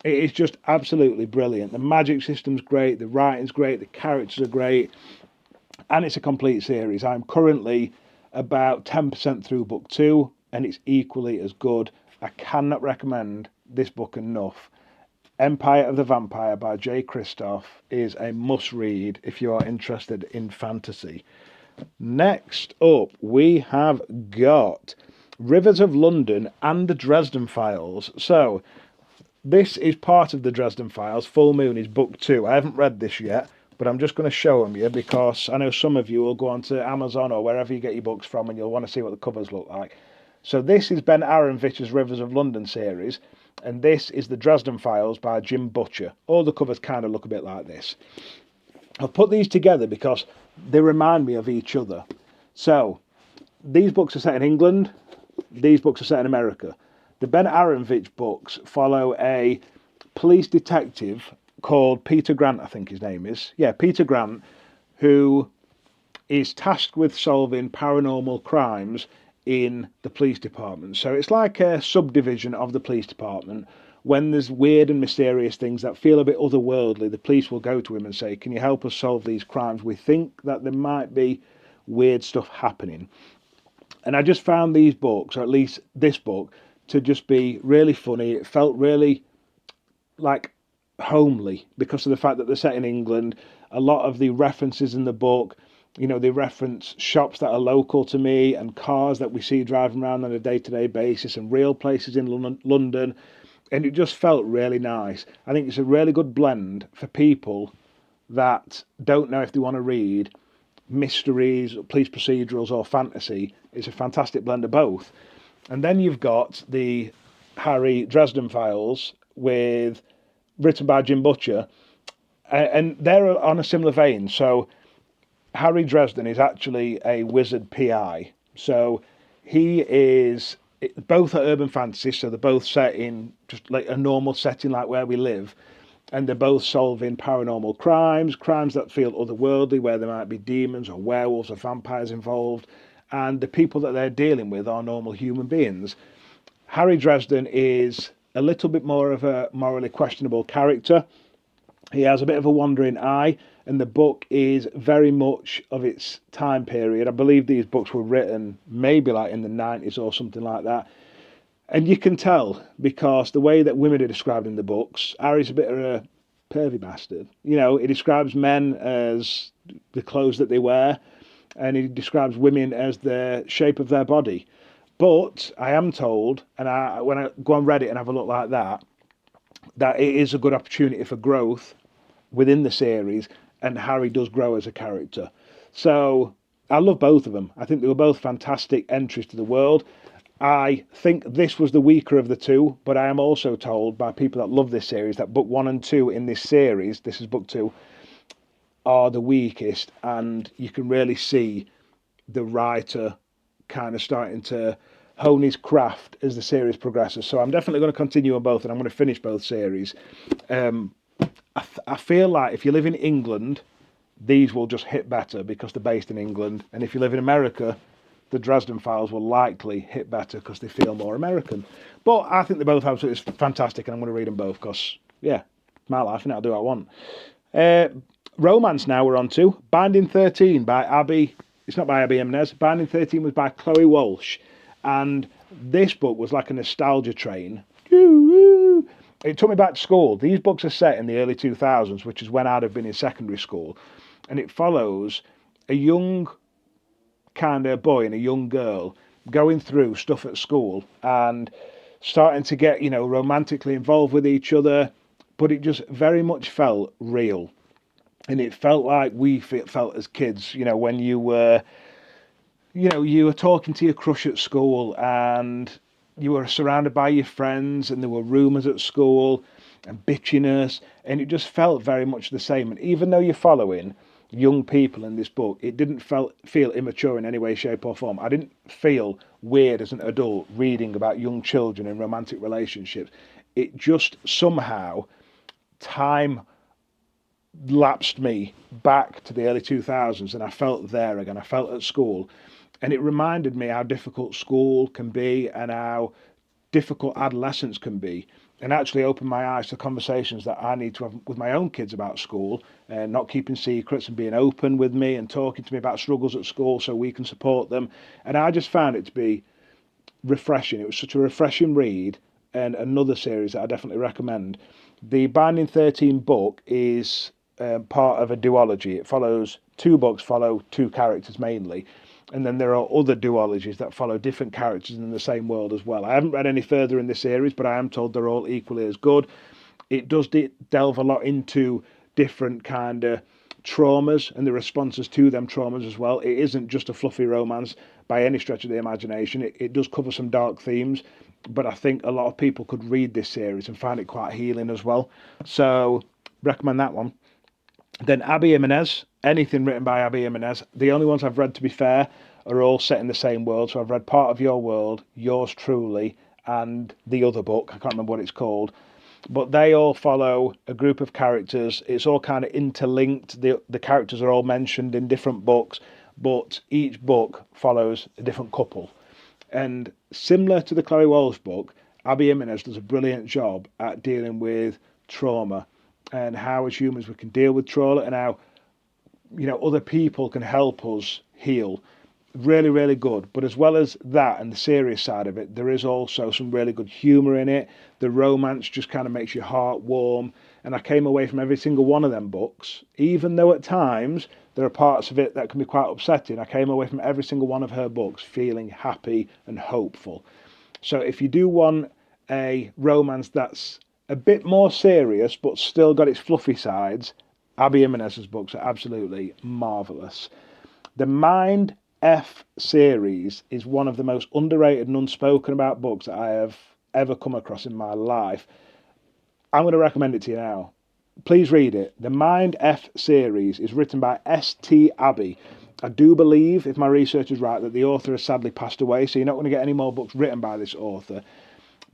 It is just absolutely brilliant. The magic system's great, the writing's great, the characters are great, and it's a complete series. I'm currently about 10% through book 2, and it's equally as good. I cannot recommend this book enough. Empire of the Vampire by J. Kristoff is a must-read if you are interested in fantasy. Next up, we have got Rivers of London and the Dresden Files. So, this is part of the Dresden Files. Full Moon is book 2. I haven't read this yet, but I'm just going to show them you because I know some of you will go onto Amazon or wherever you get your books from and you'll want to see what the covers look like. So this is Ben Aronfich's Rivers of London series, and this is the Dresden Files by Jim Butcher. All the covers kind of look a bit like this. I've put these together because they remind me of each other. So, these books are set in England, these books are set in America. The Ben Aronfich books follow a police detective called Peter Grant, I think his name is. Yeah, Peter Grant, who is tasked with solving paranormal crimes in the police department. So it's like a subdivision of the police department. When there's weird and mysterious things that feel a bit otherworldly, the police will go to him and say, can you help us solve these crimes? We think that there might be weird stuff happening. And I just found these books, or at least this book, to just be really funny. It felt really like homely because of the fact that they're set in England. A lot of the references in the book, you know, they reference shops that are local to me and cars that we see driving around on a day-to-day basis and real places in London. And it just felt really nice. I think it's a really good blend for people that don't know if they want to read mysteries, police procedurals or fantasy. It's a fantastic blend of both. And then you've got the Harry Dresden Files written by Jim Butcher. And they're on a similar vein. So Harry Dresden is actually a wizard PI. So both are urban fantasies, so they're both set in just like a normal setting like where we live, and they're both solving paranormal crimes that feel otherworldly, where there might be demons or werewolves or vampires involved, and the people that they're dealing with are normal human beings. Harry Dresden is a little bit more of a morally questionable character. He has a bit of a wandering eye, and the book is very much of its time period. I believe these books were written maybe like in the 90s or something like that. And you can tell because the way that women are described in the books, Harry's a bit of a pervy bastard. You know, he describes men as the clothes that they wear, and he describes women as the shape of their body. But I am told, and when I go on Reddit and have a look like that it is a good opportunity for growth within the series, and Harry does grow as a character. So I love both of them. I think they were both fantastic entries to the world. I think this was the weaker of the two, but I am also told by people that love this series that book 1 and 2 in this series, this is book 2, are the weakest, and you can really see the writer kind of starting to hone his craft as the series progresses. So I'm definitely going to continue on both, and I'm going to finish both series. I feel like if you live in England, these will just hit better because they're based in England. And if you live in America, the Dresden Files will likely hit better because they feel more American. But I think they both absolutely fantastic, and I'm going to read them both because, yeah, it's my life and I'll do what I want. Romance now we're on to. Binding 13 by Abby. It's not by Abby Jimenez. Binding 13 was by Chloe Walsh. And this book was like a nostalgia train. It took me back to school. These books are set in the early 2000s, which is when I'd have been in secondary school. And it follows a young kind of boy and a young girl going through stuff at school and starting to get, romantically involved with each other, but it just very much felt real. And it felt like we felt as kids, when you were talking to your crush at school and you were surrounded by your friends and there were rumours at school and bitchiness, and it just felt very much the same. And even though you're following young people in this book, it didn't feel immature in any way, shape or form. I didn't feel weird as an adult reading about young children in romantic relationships. It just somehow, time lapsed me back to the early 2000s and I felt there again. I felt at school, and it reminded me how difficult school can be and how difficult adolescence can be, and actually opened my eyes to conversations that I need to have with my own kids about school, and not keeping secrets and being open with me and talking to me about struggles at school so we can support them. And I just found it to be refreshing. It was such a refreshing read, and another series that I definitely recommend. The Binding 13 book is part of a duology. It follows two books, follow two characters mainly, and then there are other duologies that follow different characters in the same world as well. I haven't read any further in this series, but I am told they're all equally as good. It does delve a lot into different kind of traumas and the responses to them traumas as well. It isn't just a fluffy romance by any stretch of the imagination. It does cover some dark themes, but I think a lot of people could read this series and find it quite healing as well. So recommend that one. Then Abby Jimenez, anything written by Abby Jimenez. The only ones I've read, to be fair, are all set in the same world. So I've read Part of Your World, Yours Truly, and the other book. I can't remember what it's called. But they all follow a group of characters. It's all kind of interlinked. The characters are all mentioned in different books, but each book follows a different couple. And similar to the Chloe Walsh book, Abby Jimenez does a brilliant job at dealing with trauma and how as humans we can deal with trauma, and how other people can help us heal. Really, really good. But as well as that and the serious side of it, there is also some really good humour in it. The romance just kind of makes your heart warm. And I came away from every single one of them books, even though at times there are parts of it that can be quite upsetting. I came away from every single one of her books feeling happy and hopeful. So if you do want a romance that's a bit more serious but still got its fluffy sides, Abby Jimenez's books are absolutely marvellous. The Mind F series is one of the most underrated and unspoken about books that I have ever come across in my life. I'm going to recommend it to you now. Please read it. The Mind F series is written by S.T. Abbey. I do believe, if my research is right, that the author has sadly passed away, so you're not going to get any more books written by this author.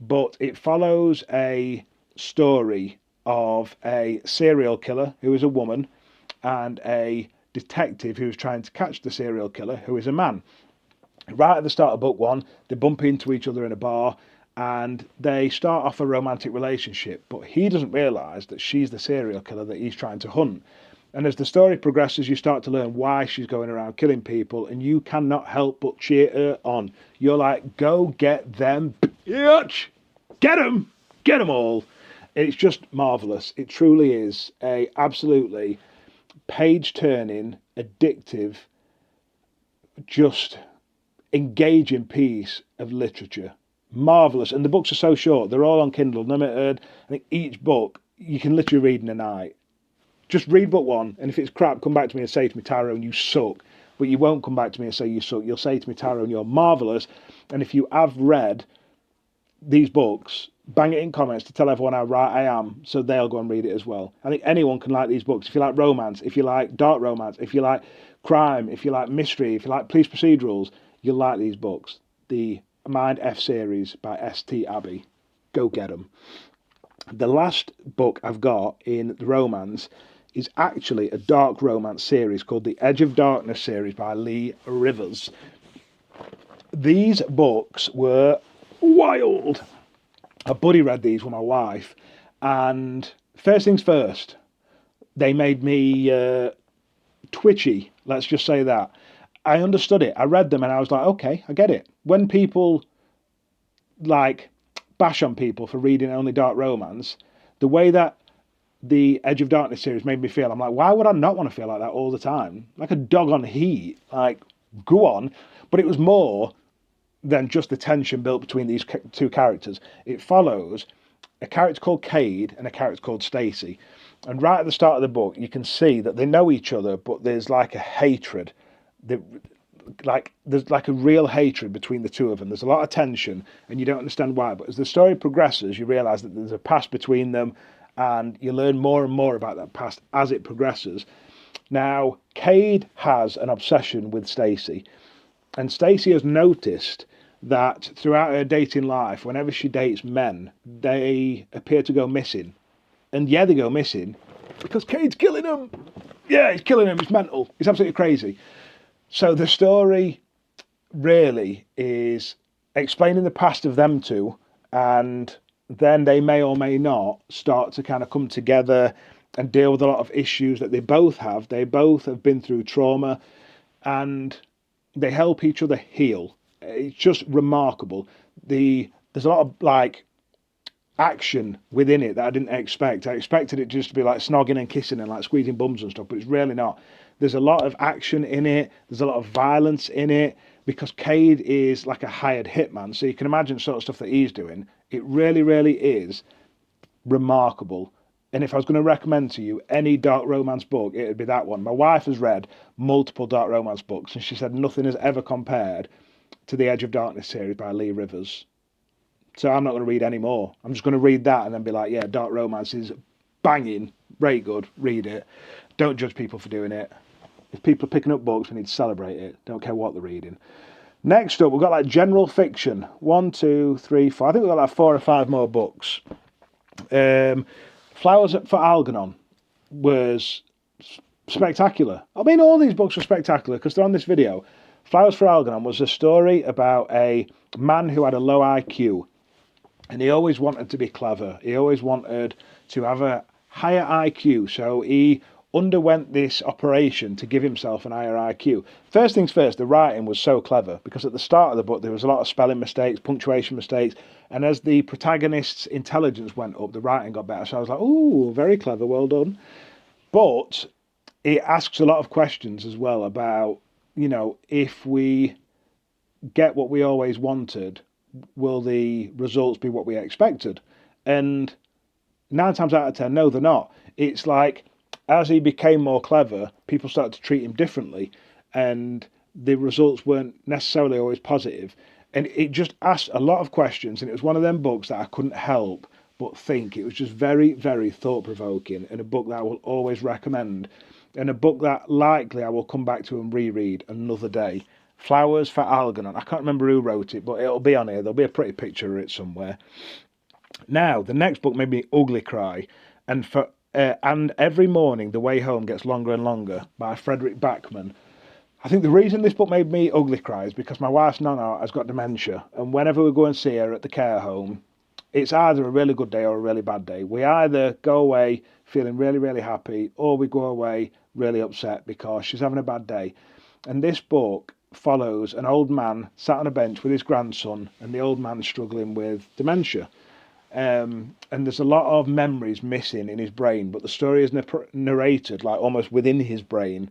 But it follows a story of a serial killer who is a woman and a detective who is trying to catch the serial killer who is a man. Right at the start of book one, they bump into each other in a bar and they start off a romantic relationship, but he doesn't realise that she's the serial killer that he's trying to hunt. And as the story progresses, you start to learn why she's going around killing people, and you cannot help but cheer her on. You're like, go get them, bitch! Get them all! It's just marvellous. It truly is a absolutely page-turning, addictive, just engaging piece of literature. Marvellous. And the books are so short. They're all on Kindle Unlimited. I think each book you can literally read in a night. Just read book one, and if it's crap, come back to me and say to me, Tyrone, you suck. But you won't come back to me and say you suck. You'll say to me, Tyrone, you're marvellous. And if you have read these books, bang it in comments to tell everyone how right I am, so they'll go and read it as well. I think anyone can like these books. If you like romance, if you like dark romance, if you like crime, if you like mystery, if you like police procedurals, you'll like these books. The Mind F series by S.T. Abbey. Go get them. The last book I've got in the romance is actually a dark romance series called the Edge of Darkness series by Lee Rivers. These books were wild. A buddy read these with my wife, and first things first, they made me twitchy, let's just say that. I understood it. I read them and I was like, okay, I get it. When people like bash on people for reading only dark romance, the way that the Edge of Darkness series made me feel, I'm like, why would I not want to feel like that all the time? Like a dog on heat. Like, go on. But it was more than just the tension built between these two characters. It follows a character called Cade and a character called Stacy. And right at the start of the book, you can see that they know each other, but there's like a hatred. There's like a real hatred between the two of them. There's a lot of tension, and you don't understand why. But as the story progresses, you realise that there's a past between them, and you learn more and more about that past as it progresses. Now, Cade has an obsession with Stacy, and Stacy has noticed that throughout her dating life, whenever she dates men, they appear to go missing. And yeah, they go missing because Cade's killing them. Yeah, he's killing them. He's mental. He's absolutely crazy. So the story really is explaining the past of them two, and then they may or may not start to kind of come together and deal with a lot of issues that they both have. They both have been through trauma, and they help each other heal. It's just remarkable. There's a lot of like action within it that I didn't expect. I expected it just to be like snogging and kissing and like squeezing bums and stuff, but it's really not. There's a lot of action in it. There's a lot of violence in it because Cade is like a hired hitman. So you can imagine sort of stuff that he's doing. It really, really is remarkable. And if I was going to recommend to you any dark romance book, it would be that one. My wife has read multiple dark romance books, and she said nothing has ever compared to the Edge of Darkness series by Lee Rivers. So I'm not going to read any more. I'm just going to read that and then be like, yeah, dark romance is banging, very good, read it. Don't judge people for doing it. If people are picking up books, we need to celebrate it. Don't care what they're reading. Next up, we've got like general fiction. 1, 2, 3, 4. I think we've got like 4 or 5 more books. Flowers for Algernon was spectacular. I mean, all these books were spectacular because they're on this video. Flowers for Algernon was a story about a man who had a low IQ, and he always wanted to be clever. He always wanted to have a higher IQ, so he underwent this operation to give himself an higher IQ. First things first, the writing was so clever because at the start of the book there was a lot of spelling mistakes, punctuation mistakes, and as the protagonist's intelligence went up, the writing got better. So I was like, ooh, very clever, well done. But it asks a lot of questions as well about, you know, if we get what we always wanted, will the results be what we expected? And 9 times out of 10, no, they're not. It's like, as he became more clever, people started to treat him differently, and the results weren't necessarily always positive. And it just asked a lot of questions, and it was one of them books that I couldn't help but think. It was just very, very thought-provoking, and a book that I will always recommend, and a book that likely I will come back to and reread another day. Flowers for Algernon. I can't remember who wrote it, but it'll be on here. There'll be a pretty picture of it somewhere. Now, the next book made me ugly cry, and Every Morning the Way Home Gets Longer and Longer by Frederick Backman. I think the reason this book made me ugly cry is because my wife's nana has got dementia, and whenever we go and see her at the care home, it's either a really good day or a really bad day. We either go away feeling really, really happy, or we go away really upset because she's having a bad day. And this book follows an old man sat on a bench with his grandson, and the old man's struggling with dementia. And there's a lot of memories missing in his brain, but the story is narrated like almost within his brain,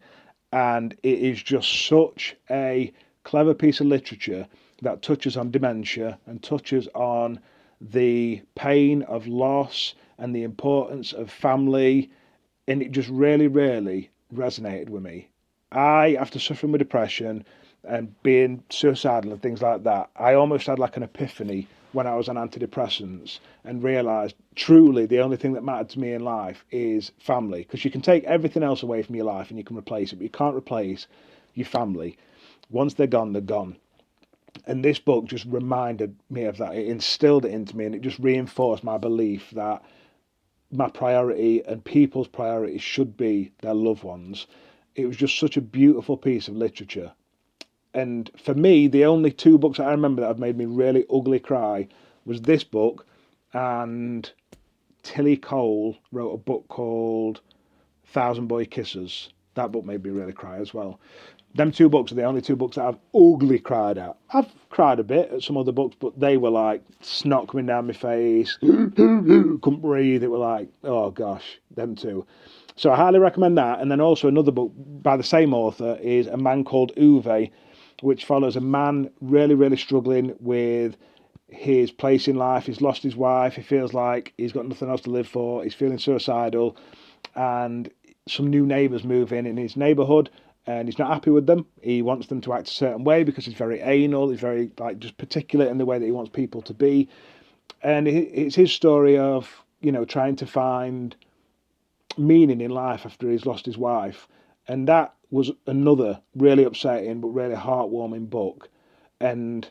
and it is just such a clever piece of literature that touches on dementia and touches on the pain of loss and the importance of family, and it just really, really resonated with me. After suffering with depression and being suicidal and things like that, I almost had like an epiphany when I was on antidepressants and realised truly the only thing that mattered to me in life is family. Because you can take everything else away from your life and you can replace it, but you can't replace your family. Once they're gone, they're gone. And this book just reminded me of that. It instilled it into me, and it just reinforced my belief that my priority and people's priorities should be their loved ones. It was just such a beautiful piece of literature. And for me, the only 2 books that I remember that have made me really ugly cry was this book, and Tilly Cole wrote a book called Thousand Boy Kisses. That book made me really cry as well. Them 2 books are the only 2 books that I've ugly cried at. I've cried a bit at some other books, but they were like snot coming down my face, couldn't breathe. It were like, oh gosh, them 2. So I highly recommend that. And then also another book by the same author is A Man Called Uwe. which follows a man really struggling with his place in life. He's lost his wife. He feels like he's got nothing else to live for. He's feeling suicidal, and some new neighbours move in his neighbourhood, and he's not happy with them. He wants them to act a certain way because he's very anal. He's very just particular in the way that he wants people to be, and it's his story of trying to find meaning in life after he's lost his wife. And that was another really upsetting but really heartwarming book. And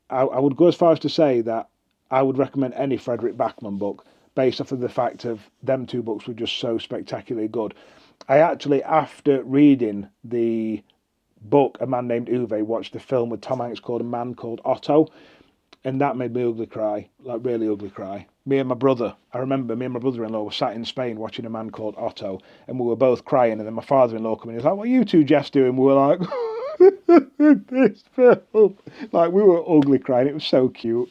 I would go as far as to say that I would recommend any Frederick Backman book based off of the fact of them two books were just so spectacularly good. I actually, after reading the book A Man Named Uwe, watched the film with Tom Hanks called A Man Called Otto, and that made me ugly cry, like really ugly cry. I remember me and my brother-in-law were sat in Spain watching A Man Called Otto, and we were both crying, and then my father-in-law came in, he was like, "What are you two Jeffs doing?" We were like, this film. Like, we were ugly crying, it was so cute.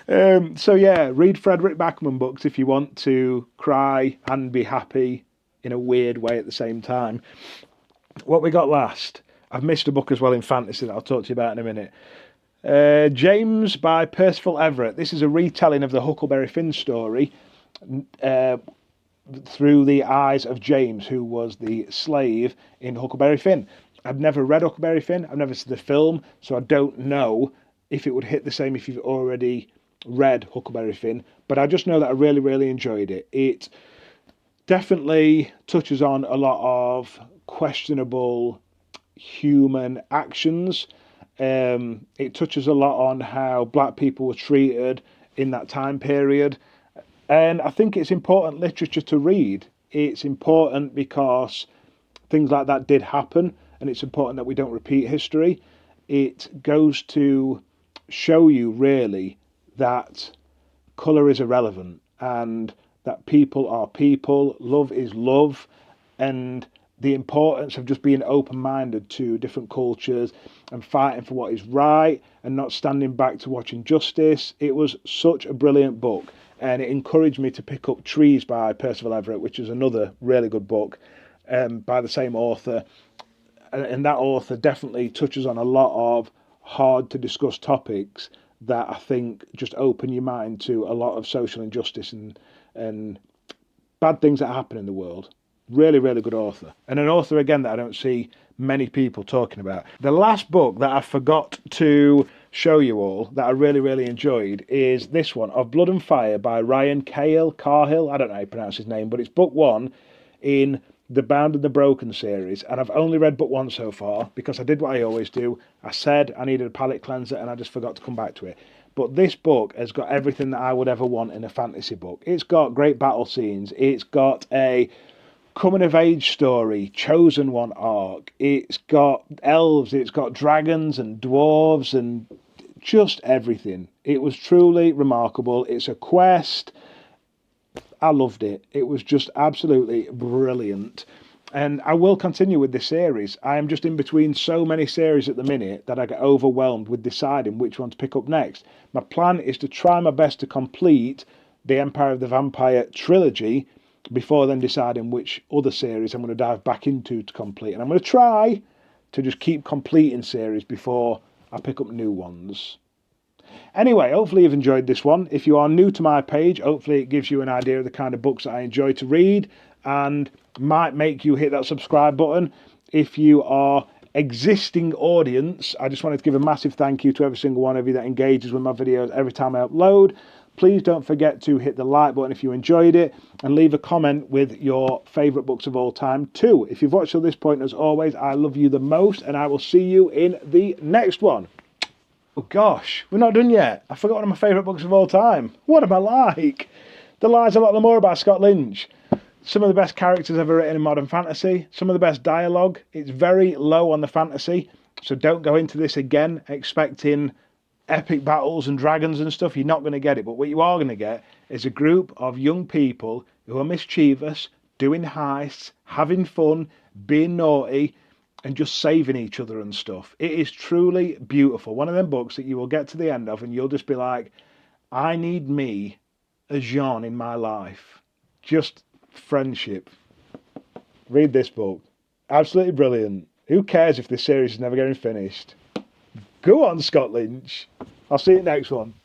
So yeah, read Frederick Backman books if you want to cry and be happy in a weird way at the same time. What we got last? I've missed a book as well in fantasy that I'll talk to you about in a minute. James by Percival Everett. This is a retelling of the Huckleberry Finn story through the eyes of James, who was the slave in Huckleberry Finn. I've never read Huckleberry Finn. I've never seen the film, so I don't know if it would hit the same if you've already read Huckleberry Finn. But I just know that I really enjoyed it. It definitely touches on a lot of questionable human actions. It touches a lot on how black people were treated in that time period, and I think it's important literature to read. It's important because things like that did happen, and it's important that we don't repeat history. It goes to show you really that colour is irrelevant, and that people are people, love is love, and the importance of just being open-minded to different cultures and fighting for what is right and not standing back to watch injustice. It was such a brilliant book, and it encouraged me to pick up Trees by Percival Everett, which is another really good book by the same author. And that author definitely touches on a lot of hard to discuss topics that I think just open your mind to a lot of social injustice and bad things that happen in the world. Really good author. And an author, again, that I don't see many people talking about. The last book that I forgot to show you all that I really enjoyed is this one, Of Blood and Fire by Ryan Cahill. I don't know how you pronounce his name, but it's book one in the Bound and the Broken series. And I've only read book one so far because I did what I always do. I said I needed a palate cleanser and I just forgot to come back to it. But this book has got everything that I would ever want in a fantasy book. It's got great battle scenes. It's got a coming of age story, chosen one arc. It's got elves, it's got dragons and dwarves and just everything. It was truly remarkable. It's a quest. I loved it. It was just absolutely brilliant. And I will continue with this series. I am just in between so many series at the minute that I get overwhelmed with deciding which one to pick up next. My plan is to try my best to complete the Empire of the Vampire trilogy before then deciding which other series I'm going to dive back into to complete. And I'm going to try to just keep completing series before I pick up new ones. Anyway, hopefully you've enjoyed this one. If you are new to my page, hopefully it gives you an idea of the kind of books that I enjoy to read and might make you hit that subscribe button. If you are existing audience, I just wanted to give a massive thank you to every single one of you that engages with my videos every time I upload. Please don't forget to hit the like button if you enjoyed it, and leave a comment with your favourite books of all time too. If you've watched till this point, as always, I love you the most, and I will see you in the next one. Oh gosh, we're not done yet. I forgot one of my favourite books of all time. What am I like? The Lies of Loch Lomora by Scott Lynch. Some of the best characters ever written in modern fantasy. Some of the best dialogue. It's very low on the fantasy, so don't go into this again expecting epic battles and dragons and stuff. You're not going to get it. But what you are going to get is a group of young people who are mischievous, doing heists, having fun, being naughty, and just saving each other and stuff. It is truly beautiful. One of them books that you will get to the end of and you'll just be like, I need me a Jean in my life. Just friendship. Read this book. Absolutely brilliant. Who cares if this series is never getting finished? Go on, Scott Lynch. I'll see you next one.